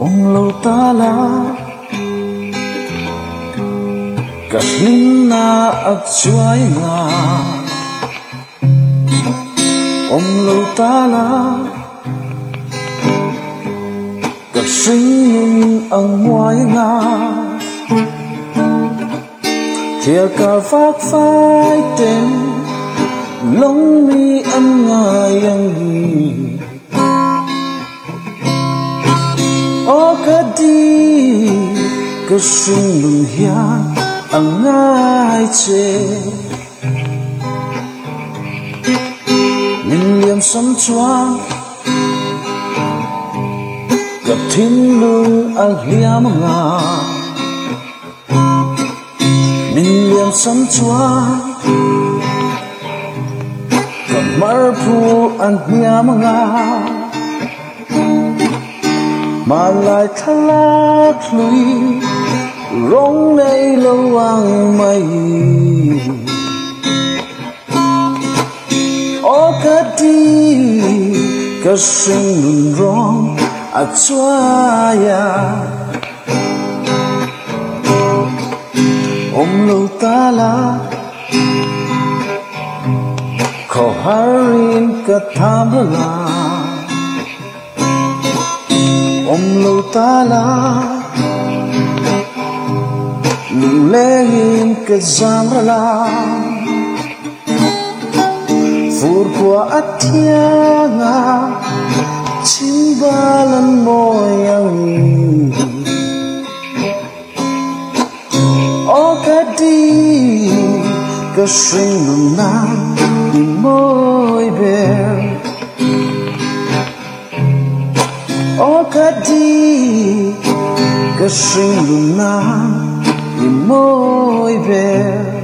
Ông lâu ta la Cắt linh na ác chuối nga Ông lâu ta la Cắt sinh ninh ang ngoài nga Thia cả vác phai tên Long mi ăn nga yang hi O kadi Kasing lung hiyan ang ngay che Ninh liam sắm choang Gặp thiên lung ang liam nga Ninh liam sắm choang Gặp mar phu ang liam nga Mà lại thalak lui Rong nay lâu ang mây O kadi Kasing nun rong at suaya Om lâu ta la Ko harin katamala Om lâu ta la Lung lengin ka zamrala Fur kwa atyanga Chimbalan mo yang O kadi Kasing lunang Di mo'y ber O kadi Kasing lunang Di mo'y ber